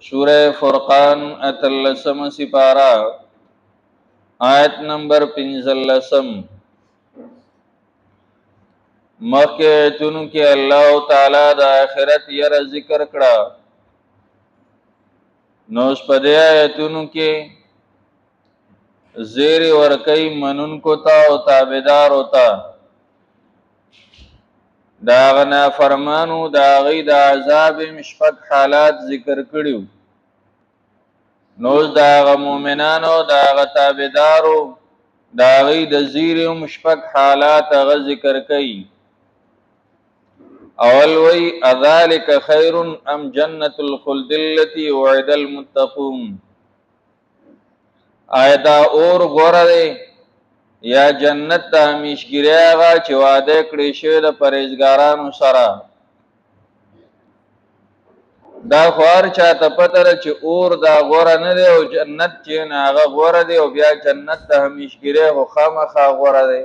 سورہ فرقان اتلسم سپارہ آیت نمبر 15 مخی ایتونو کی اللہ تعالی دا آخرت یر ذکر کڑا نوز پدی ایتونو کی زیر ورکی منن کو تا و تابدار ہوتا داغنا فرمانو داغی دا عذاب مشفق حالات ذکر کڑیو نوز داغ مومنانو داغ تابدارو داغی دا زیر مشفق حالات اغا ذکر کئی اول وی اذالک خیر ام جنت الخلد اللتی وعد المتقون آیتا اور غور دے یا جنت تا ہمیشگیری آغا چی وعده کڑیشوی دا پریزگارانو سرا دا خوار چاہتا پتر چی اور دا غور نده و جنت چین آغا غور دے و بیا جنت تا ہمیشگیری و خامخا غور دے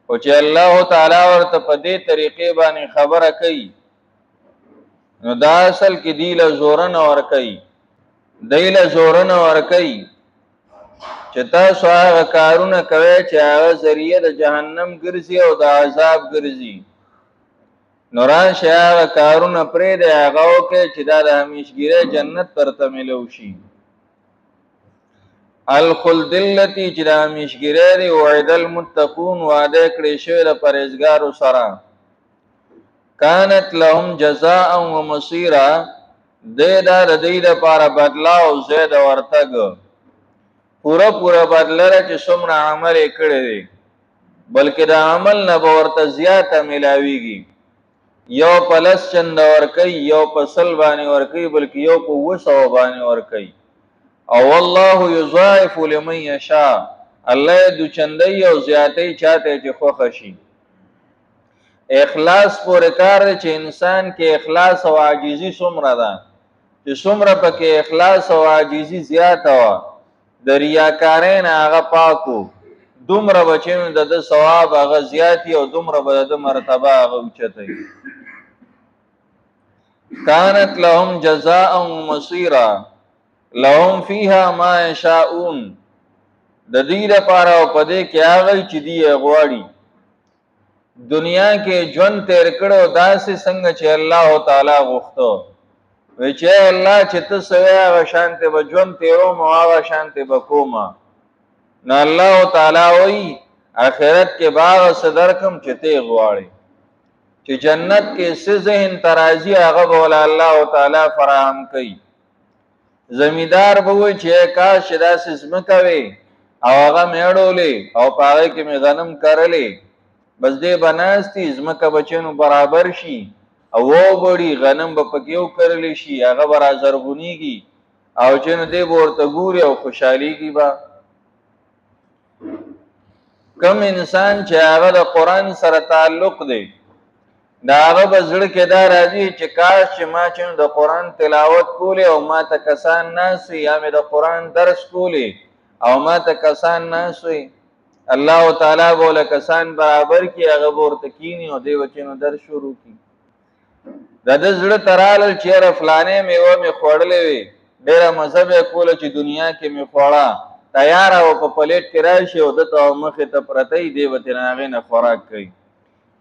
و چی اللہ تعالی ورطا پا دے طریقے بانی خبر کئی نو دا اصل کی دیل زورن ورکی دیل زورن ورکی چی تاسو آغا کارون کوئی چی آغا ذریعہ دا جہنم گرزی او دا عذاب گرزی نوران شی آغا کارون پرید آغاو که چی دا ہمیشگیری جنت پر تملوشی الخلد اللتی چی دا ہمیشگیری دی وعد المتقون وعده کڑیشوی دا پرہیزگارو سرا کانت لهم جزاء و مصیرا دے دا دی دا پارا بدلا و زید ورتگ پورا بدلره چې څومره عمل کړی دی بلکې دا عمل نه به ورته زیاته ملاویږي یو په لس چنده ورکوي یو په سل باندې ورکوي بلکې یو په 200 باندې ورکوي او والله یضاعف لمن یشاء الله دو چندی او زیاتی چاته چې خوښ شي اخلاص پورې کار دی چې انسان کې اخلاص او عاجزي څومره ده چې څومره پکې اخلاص او عاجزي زیاته وه د ریاکارین آغا پاکو دومره بچینو د ثواب آغا زیاتی او دومره به د مرتبه آغا اوچتی کانت لهم جزاء و مصیرا لهم فیها ما یشاؤون د دې لپاره او پدې کې آغا چې دی غواړي دنیا کې ژوند تیر کړو داسې څنګه چې الله تعالی غوښتو وچه اللہ چه تسوی آغا شانتی با جون تیرو مو آغا شانتی با کوما نا اللہ تعالی وی آخرت کے باغ صدرکم چه تی غواری چه جنت کے سی ذہن ترازی آغا بولا اللہ تعالی فراہم کئی زمیدار بوئی چه کاش دا سزمکوی او آغا میڑو لی او پاگئی که می غنم کرلی بس دے بناستی زمکا بچنو برابر شی او بڑی غنم با پکیو کرلی شی آغا برا زرغونی کی او چنو دے بورتا گوری او خوشحالی کی با کم انسان چه آغا دا قرآن سر تعلق دے دا آغا بزرک دا راضی چه کاش چه ما چنو دا قرآن تلاوت کولی او ما تا کسان ناسوی یا میں دا قرآن درس کولی او ما تا کسان ناسوی اللہ تعالی بولا کسان برابر کی آغا بورتا کینی او دے وچنو درس شروع کی دا د زړه ترالل چیرې فلانې میوه می خوړلې وي ډېره مزه به کوله چې دنیا کې می خوړه تیار او په پلیټ کې راشي او دته مخې ته پرته دی وته هغې نه خوراک کوي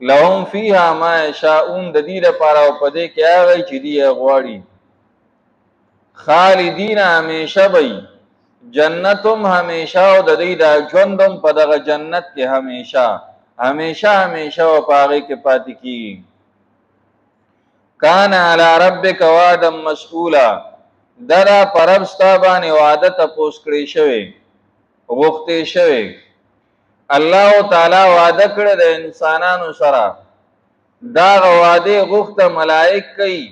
لهم فیها ما یشاؤون د دې لپاره او په دې کې هغه چې دی غواړي خالدین همیشه وي جنتم همیشه او د دې د ژوندم په دغه جنت کې همیشه او په هغې کې پاتې کیږي کان علی ربک وعدا مسئولا دا پرب ستابانی وعده تپوس کړی شوی غوښتې شوی الله تعالی وعده کړی د انسانانو سره دا وعده غوښته ملائک کوي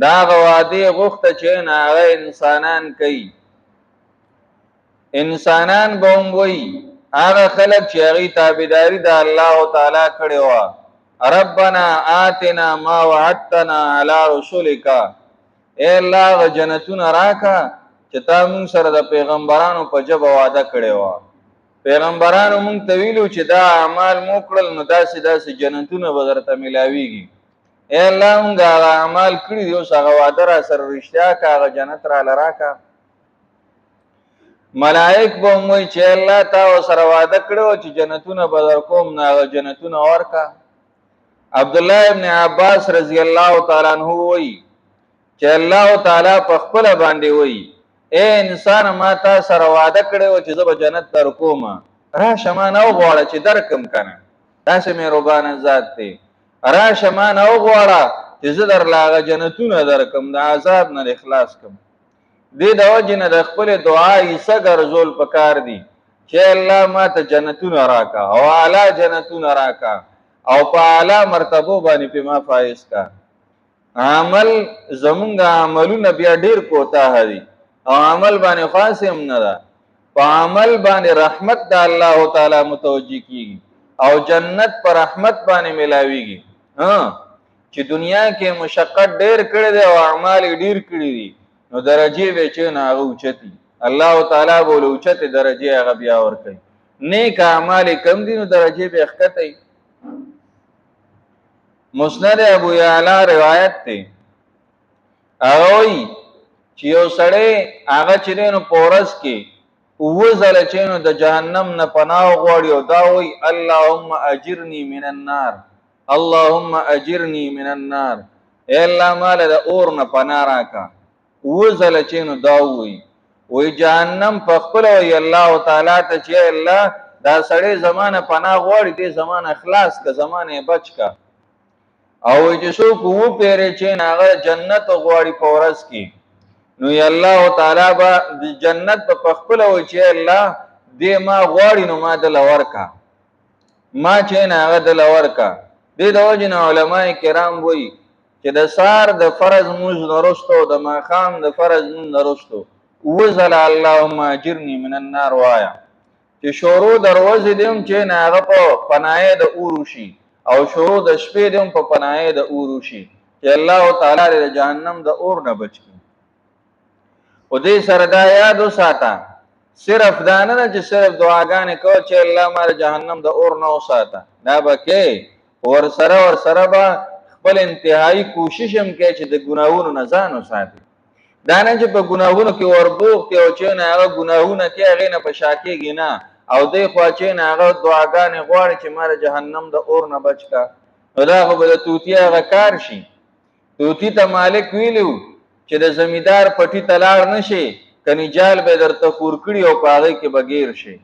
دا وعده غوښته چې هغه انسانان کوي انسانان به هم وایي هغه خلک چې هغې تابعداري د الله تعالی کړې وه ربنا آتنا ما وعدتنا علی رسولکا اے اللہ جنتون راکا چتا مونږ سره د پیغمبرانو په جبه وعده کړی وه پیغمبرانو مونږ ته ویلو چې دا اعمال مو کړل نو داسې جنتونه به درته میلاویږي اے الله موږ هغه اعمال کړي دي اوس هغه وعده را سره رښتیا که هغه جنت راله راکه. ملائک به هم وایي چې الله تا ورسره وعده کړی وه چې جنتونه به درکوم، نو هغه جنتونه ورکه. عبدالله ابن عباس رضی الله تعالی عنہ وایي چې الله تعالی په خپله باندې وایي اے انسان ما تا سره وعده کړی وه چې زه به جنت درکوم، راشه ما نه وغواړه چې درکم که نه، داسې مهربانه ذات دی. راشه ما نه وغواړه چې زه درله هغه جنتونه درکم، د عذاب نه دې خلاص کړم. دې د وجې نه د خپلې دعا حصه ګرځول پکار دي چې الله ما ته جنتونه راکه او اعلی جنتونه راکه او په اعلی مرتبو باندې پې ما فایز کا. عمل زمونږ عملونه بیا ډېر کوتاه دي او عمل باندې خاص هم نه ده. په عمل باندې رحمت د الله تعالی متوجه کیږي او جنت پر رحمت باندې ملاویږي. چې دنیا کې مشقت ډېر کړی دی او اعمال ډېر کړي دي نو درجې به چې نه هغه اوچتي، الله تعالی به له اوچتې درجې هغه بیا ورکوي. نیک اعمال کم دي نو درجې به ښکته. مسند ابو یعلا روایت دی، هغه وایي چې یو سړی هغه چې دی نو په ورځ کې اووه ځله چې نو د جهنم نه پناه غواړي او دا وایي اللهم اجرني من النار، اللهم اجرني من النار، ای الله ماله د اور نه پناه راکه. اووه ځله چې نو دا وایي جهنم په خپله وایي الله تعالی ته چې الله دا سړی زما نه پناه غواړي دې زما نه خلاص که زما نه بچ که. او وایي چې څوک اووه پیرې چې هغه جنت غواړي په ورځ کې نو الله تعالی به د جنت په خپله وایي چې الله دې ما غواړي نو ما دله ورکه، ما چې نه هغه دله ورکه. دې د وجې نه علما کرام وایي چې د سهار د فرض مونځ نه وروسته د ماښام د فرض مونځ نه وروسته اووه ځله اللهم اجرني من النار وایه چې شروع د ورځې دی هم چې نه هغه په پنایې د اور وشي او شروع د شپې دی هم په پنایې د اور وشي چې الله تعالی دې د جهنم د اور نه بچ کړي. خو دې سره دا یاد وساته صرف دا نه ده چې صرف دعاګانې کوه چې الله ما د جهنم د اور نه وساته، دا به کې ورسره به خپل انتهایی کوشش هم کوي چې د ګناهونو نه ځان وساتي. دا نه چې په ګناهونو کې وربوغ کې او چې نه هغه ګناهونه کې هغې نه په شا کېږي نه، او دی خوا چې نه هغه دعاګانې غواړي چې ما د جهنم د اور نه بچ کا، نو دا خو به د طوطي هغه کار شي. طوطي ته مالک ویلي چې د زمیندار پټي ته لاړ نه شي کني جال به درته خور کړي او په هغې کې به ګیر شي.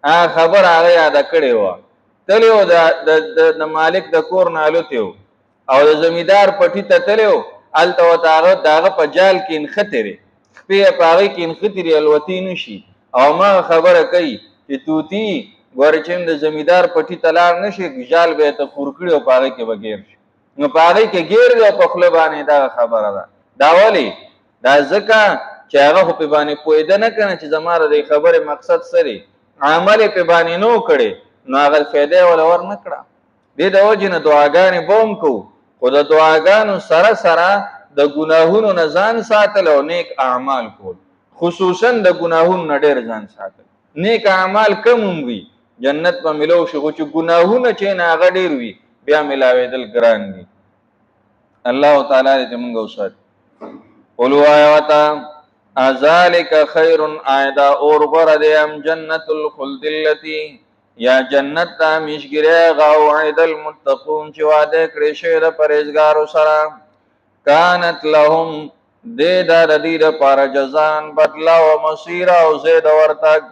هغه خبر هغه یاده کړې وه، تللی و د مالک د کور نه الوتی و او د زمیندار پټي ته تللی و، هلته ورته هغه د هغه په جال کې نښتې دی، خپې یې په هغې کې نښتې دي الوتی نه شي. او هماغه خبره کوي چې طوطي ګورې چې د زمیندار پټي ته لاړ نه شي جال به یې ته خور کړي او په هغې کې به ګیر شي. نو په هغې کې ګیر دی او په خوله باندې دغه خبره ده. دا ولې؟ دا ځکه چې هغه خو پې باندې پوهېده نه که نه چې زما د دې خبرې مقصد څه دی، عمل یې پې باندې نه و کړی نو هغه فایده یې وله ور نه کړه. دې د وجې نه دعاګانې به هم کوو خو د دعاګانو سره سره د ګناهونو نه ځان ساتل او نیک اعمال کول، خصوصا د ګناهونو نه ډېر ځان ساتل. نیک اعمال کم هم وي جنت به ملو شي، خو چې ګناهونه چې نه هغه ډېر وي بیا ملاوېدل ګران دي. الله تعالی دې موږ وساتي. قل وایه ورته اذلک خیر، آیا دا اور غوره دی ام جنت الخلد التي، یا جنت د همیشګرۍ هغه وعد المتقون چې وعده کړی شوی د پرهیزګارو سره، کانت لهم دې دا د دې دپاره جزان بدله و مصیره او ځای د ورتګ،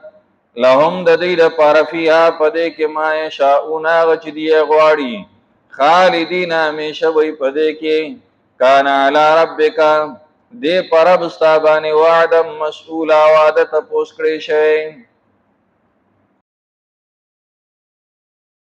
لهم د دې دپاره فیها په دې کې ما یشاءون هغه چې دی یې غواړي، خالدین همیشه وی په دې کې، کان علی ربک دې پر رب ستا باندې وعده مسئوله وعده تپوس کړی شوی.